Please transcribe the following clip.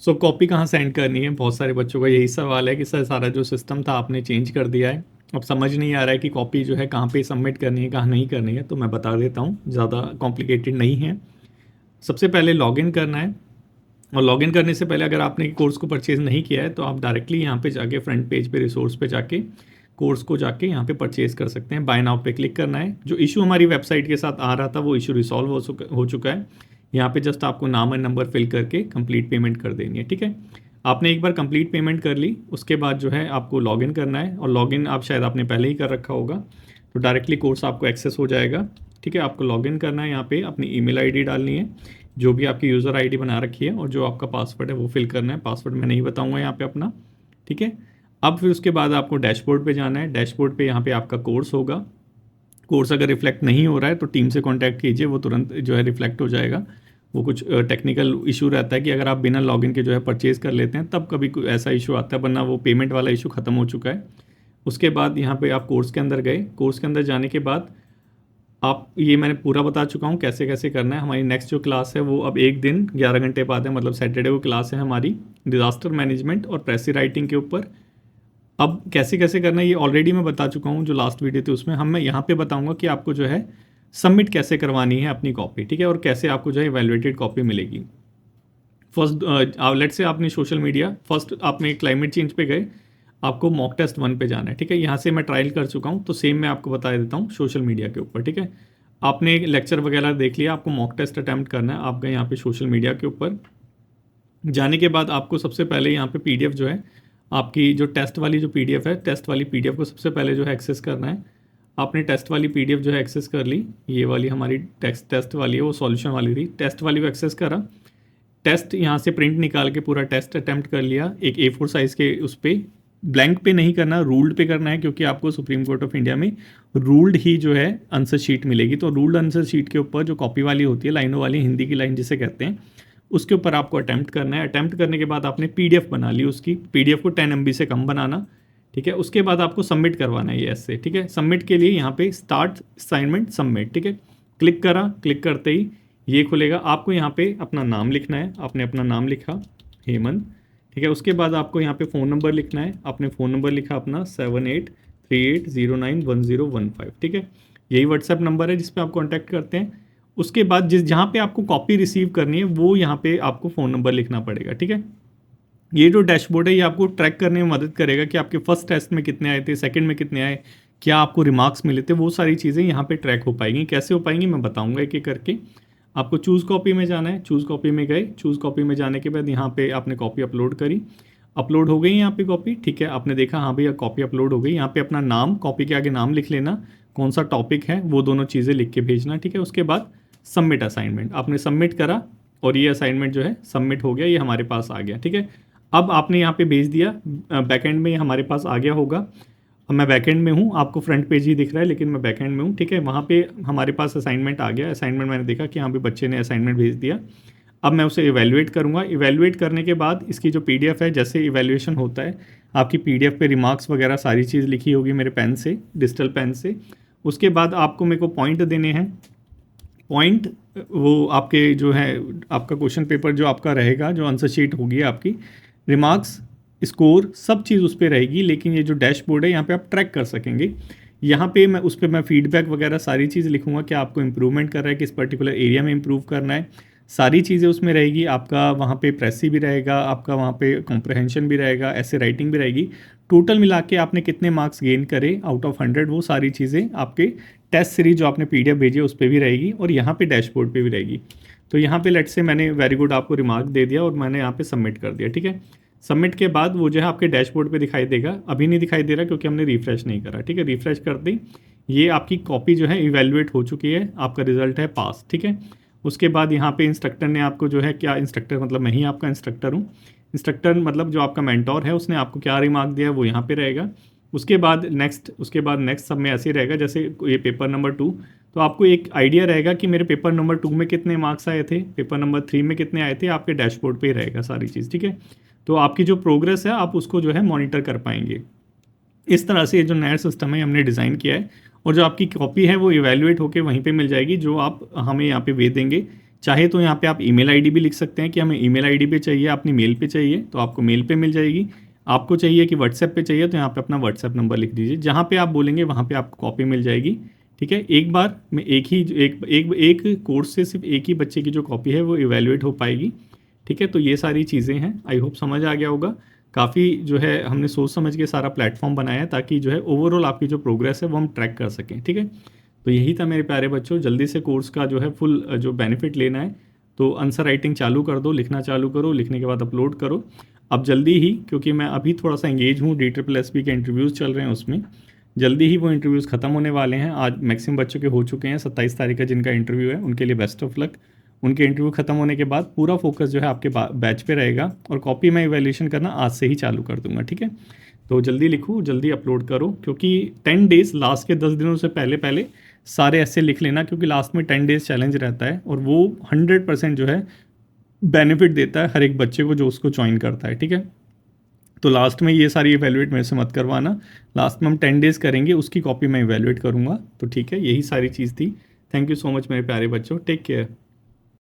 सो copy कहाँ send करनी है, बहुत सारे बच्चों का यही सवाल है कि सर सारा जो सिस्टम था आपने चेंज कर दिया है, अब समझ नहीं आ रहा है कि कॉपी जो है कहाँ पे सबमिट करनी है कहाँ नहीं करनी है। तो मैं बता देता हूँ, ज़्यादा कॉम्प्लिकेटेड नहीं है। सबसे पहले लॉगिन करना है, और लॉगिन करने से पहले अगर आपने कोर्स को परचेज़ नहीं किया है तो आप डायरेक्टली यहाँ पे जाके फ्रंट पेज पे रिसोर्स पे जाके कोर्स को जाके यहाँ पे परचेज़ कर सकते हैं। बाय नाउ पे क्लिक करना है। जो इशू हमारी वेबसाइट के साथ आ रहा था वो इशू रिसॉल्व हो चुका है। यहाँ पे जस्ट आपको नाम और नंबर फिल करके कंप्लीट पेमेंट कर देनी है, ठीक है। आपने एक बार कंप्लीट पेमेंट कर ली, उसके बाद जो है आपको लॉगिन करना है, और लॉगिन आप शायद आपने पहले ही कर रखा होगा, तो डायरेक्टली कोर्स आपको एक्सेस हो जाएगा, ठीक है। आपको लॉगिन करना है, यहाँ पे अपनी ईमेल आईडी डालनी है, जो भी आपकी यूज़र आईडी बना रखी है, और जो आपका पासवर्ड है वो फिल करना है। पासवर्ड मैं नहीं बताऊँगा यहाँ पे अपना, ठीक है। अब फिर उसके बाद आपको डैशबोर्ड पे जाना है। डैशबोर्ड पे यहाँ पे आपका कोर्स होगा। कोर्स अगर रिफ्लेक्ट नहीं हो रहा है तो टीम से कांटेक्ट कीजिए, वो तुरंत जो है रिफ्लेक्ट हो जाएगा। वो कुछ टेक्निकल इशू रहता है कि अगर आप बिना लॉगिन के जो है परचेज़ कर लेते हैं तब कभी कोई ऐसा इशू आता है, वरना वो पेमेंट वाला इशू ख़त्म हो चुका है। उसके बाद यहाँ पे आप कोर्स के अंदर गए। कोर्स के अंदर जाने के बाद आप, ये मैंने पूरा बता चुका हूँ कैसे कैसे करना है। हमारी नेक्स्ट जो क्लास है वो अब एक दिन 11 घंटे बाद है, मतलब सैटरडे को क्लास है हमारी डिज़ास्टर मैनेजमेंट और प्रेसी राइटिंग के ऊपर। अब कैसे कैसे करना है ये ऑलरेडी मैं बता चुका हूँ, जो लास्ट वीडियो थी उसमें। मैं यहाँ पे बताऊँगा कि आपको जो है सबमिट कैसे करवानी है अपनी कॉपी, ठीक है, और कैसे आपको जो है इवैल्यूएटेड कॉपी मिलेगी। फर्स्ट लेट्स से आपने सोशल मीडिया, फर्स्ट आपने क्लाइमेट चेंज पे गए, आपको मॉक टेस्ट 1 पे जाना है, ठीक है। यहाँ से मैं ट्रायल कर चुका हूँ, तो सेम मैं आपको बता देता हूँ सोशल मीडिया के ऊपर, ठीक है। आपने लेक्चर वगैरह देख लिया, आपको मॉक टेस्ट अटैम्प्ट करना है। आप गए यहाँ पे सोशल मीडिया के ऊपर, जाने के बाद आपको सबसे पहले यहाँ पे पीडीएफ जो है आपकी, जो टेस्ट वाली जो पीडीएफ है, टेस्ट वाली पीडीएफ को सबसे पहले जो है एक्सेस करना है। आपने टेस्ट वाली पीडीएफ जो है एक्सेस कर ली, ये वाली हमारी टेस्ट वाली है, वो सॉल्यूशन वाली थी। टेस्ट वाली को एक्सेस करा, टेस्ट यहाँ से प्रिंट निकाल के पूरा टेस्ट अटैम्प्ट कर लिया। एक A4 साइज़ के उस पर, ब्लैंक पे नहीं करना, रूल्ड पे करना है, क्योंकि आपको सुप्रीम कोर्ट ऑफ इंडिया में रूल्ड ही जो है आंसर शीट मिलेगी। तो रूल्ड आंसर शीट के ऊपर जो कॉपी वाली होती है, लाइनों वाली, हिंदी की लाइन जिसे कहते हैं, उसके ऊपर आपको अटैम्प्ट करना है। अटैम्प्ट करने के बाद आपने पीडीएफ बना ली उसकी, पीडीएफ को 10 MB से कम बनाना, ठीक है। उसके बाद आपको सबमिट करवाना है ये ऐसे, ठीक है। सबमिट के लिए यहाँ पे स्टार्ट असाइनमेंट सबमिट, ठीक है, क्लिक करा। क्लिक करते ही ये खुलेगा। आपको यहाँ पे अपना नाम लिखना है। आपने अपना नाम लिखा हेमंत, ठीक है। उसके बाद आपको यहाँ पे फ़ोन नंबर लिखना है। आपने फ़ोन नंबर लिखा अपना 7838091015, ठीक है। यही व्हाट्सएप नंबर है जिस पे आप कॉन्टैक्ट करते हैं। उसके बाद जहाँ पे आपको कॉपी रिसीव करनी है वो यहाँ पे आपको फ़ोन नंबर लिखना पड़ेगा, ठीक है। ये जो डैशबोर्ड है ये आपको ट्रैक करने में मदद करेगा कि आपके फर्स्ट टेस्ट में कितने आए थे, सेकंड में कितने आए, क्या आपको रिमार्क्स मिले थे, वो सारी चीज़ें यहाँ पे ट्रैक हो पाएंगी। कैसे हो पाएंगी मैं बताऊँगा एक एक करके। आपको चूज़ कॉपी में जाना है। चूज़ कॉपी में गए, चूज़ कॉपी में जाने के बाद यहाँ पे आपने कॉपी अपलोड करी, अपलोड हो गई यहाँ पे कॉपी, ठीक है। आपने देखा हाँ भैया कॉपी अपलोड हो गई। यहाँ पे अपना नाम, कॉपी के आगे नाम लिख लेना, कौन सा टॉपिक है वो दोनों चीज़ें लिख के भेजना, ठीक है। उसके बाद सबमिट असाइनमेंट, आपने सबमिट करा और ये असाइनमेंट जो है सबमिट हो गया, ये हमारे पास आ गया, ठीक है। अब आपने यहाँ पे भेज दिया, बैकएंड में हमारे पास आ गया होगा। अब मैं बैकएंड में हूँ, आपको फ्रंट पेज ही दिख रहा है लेकिन मैं बैकएंड में हूँ, ठीक है। वहाँ पे हमारे पास असाइनमेंट आ गया। असाइनमेंट मैंने देखा कि यहाँ पे बच्चे ने असाइनमेंट भेज दिया। अब मैं उसे इवैल्यूएट करूँगा। इवैल्यूएट करने के बाद इसकी जो पीडीएफ है, जैसे इवैल्यूएशन होता है, आपकी पीडीएफ पे रिमार्क्स वगैरह सारी चीज़ लिखी होगी मेरे पेन से, डिजिटल पेन से। उसके बाद आपको मेरे को पॉइंट देने हैं। पॉइंट वो आपके जो है, आपका क्वेश्चन पेपर जो आपका रहेगा, जो आंसर शीट होगी आपकी, रिमार्क्स, स्कोर, सब चीज़ उस पर रहेगी। लेकिन ये जो डैशबोर्ड है यहाँ पे आप ट्रैक कर सकेंगे। यहाँ पे मैं उस पर मैं फीडबैक वगैरह सारी चीज़ लिखूँगा कि आपको इंप्रूवमेंट कर रहा है, किस पर्टिकुलर एरिया में इंप्रूव करना है, सारी चीज़ें उसमें रहेगी। आपका वहाँ पे प्रेसी भी रहेगा, आपका वहाँ पे कॉम्प्रहेंशन भी रहेगा, ऐसे राइटिंग भी रहेगी। टोटल मिला के आपने कितने मार्क्स गेन करे आउट ऑफ 100, वो सारी चीज़ें आपके टेस्ट सीरीज जो आपने पीडीएफ भेजी है उस पर भी रहेगी, और यहाँ पे डैशबोर्ड पे भी रहेगी। तो यहाँ पे लेट से मैंने वेरी गुड आपको रिमार्क दे दिया और मैंने यहाँ पे सबमिट कर दिया, ठीक है। सबमिट के बाद वो जो है आपके डैशबोर्ड पे दिखाई देगा। अभी नहीं दिखाई दे रहा क्योंकि हमने रिफ्रेश नहीं करा, ठीक है। रिफ्रेश कर दी, ये आपकी कॉपी जो है इवैल्यूएट हो चुकी है, आपका रिजल्ट है पास, ठीक है। उसके बाद यहाँ पे इंस्ट्रक्टर ने आपको जो है, क्या इंस्ट्रक्टर मतलब मैं ही आपका इंस्ट्रक्टर हूँ, इंस्ट्रक्टर मतलब जो आपका मेंटोर है उसने आपको क्या रिमार्क दिया है वो यहाँ पे रहेगा। उसके बाद नेक्स्ट सब में ऐसे ही रहेगा जैसे ये पेपर नंबर 2, तो आपको एक आइडिया रहेगा कि मेरे पेपर नंबर 2 में कितने मार्क्स आए थे, पेपर नंबर 3 में कितने आए थे, आपके डैशबोर्ड पे ही रहेगा सारी चीज़, ठीक है। तो आपकी जो प्रोग्रेस है आप उसको जो है मॉनिटर कर पाएंगे। इस तरह से ये जो नया सिस्टम है हमने डिज़ाइन किया है, और जो आपकी कॉपी है वो इवैल्यूएट होकर वहीं पे मिल जाएगी, जो आप हमें यहाँ पे भेज देंगे चाहे तो यहाँ पे आप ईमेल आईडी भी लिख सकते हैं कि हमें ईमेल आईडी पे चाहिए, अपनी मेल पे चाहिए तो आपको मेल पे मिल जाएगी। आपको चाहिए कि व्हाट्सएप पे चाहिए तो यहाँ पे अपना व्हाट्सएप नंबर लिख दीजिए, जहाँ पे आप बोलेंगे वहाँ पे आपको कॉपी मिल जाएगी। ठीक है, एक बार में एक ही एक कोर्स से सिर्फ एक ही बच्चे की जो कॉपी है वो इवेलुएट हो पाएगी। ठीक है, तो ये सारी चीज़ें हैं, आई होप समझ आ गया होगा। काफ़ी जो है हमने सोच समझ के सारा प्लेटफॉर्म बनाया है ताकि जो है ओवरऑल आपकी जो प्रोग्रेस है वो हम ट्रैक कर सकें। ठीक है, तो यही था मेरे प्यारे बच्चों, जल्दी से कोर्स का जो है फुल जो बेनिफिट लेना है तो आंसर राइटिंग चालू कर दो, लिखना चालू करो, लिखने के बाद अपलोड करो। अब जल्दी ही, क्योंकि मैं अभी थोड़ा सा एंगेज हूँ, DSSB के इंटरव्यूज़ चल रहे हैं, उसमें जल्दी ही वो इंटरव्यूज़ ख़त्म होने वाले हैं। आज मैक्सिमम बच्चों के हो चुके हैं, 27 तारीख का जिनका इंटरव्यू है उनके लिए बेस्ट ऑफ लक। उनके इंटरव्यू ख़त्म होने के बाद पूरा फोकस जो है आपके बैच पे रहेगा और कॉपी मैं इवैल्यूएशन करना आज से ही चालू कर दूंगा। ठीक है, तो जल्दी लिखो, जल्दी अपलोड करो, क्योंकि 10 डेज़, लास्ट के 10 दिनों से पहले पहले सारे ऐसे लिख लेना, क्योंकि लास्ट में 10 डेज़ चैलेंज रहता है और वो 100% जो है बेनिफिट देता है हर एक बच्चे को जो उसको ज्वाइन करता है। ठीक है, तो लास्ट में ये सारी इवैल्यूएट मेरे से मत करवाना, लास्ट में हम 10 डेज़ करेंगे, उसकी कॉपी मैं इवैल्यूएट करूँगा। तो ठीक है, यही सारी चीज़ थी। थैंक यू सो मच मेरे प्यारे बच्चों, टेक केयर।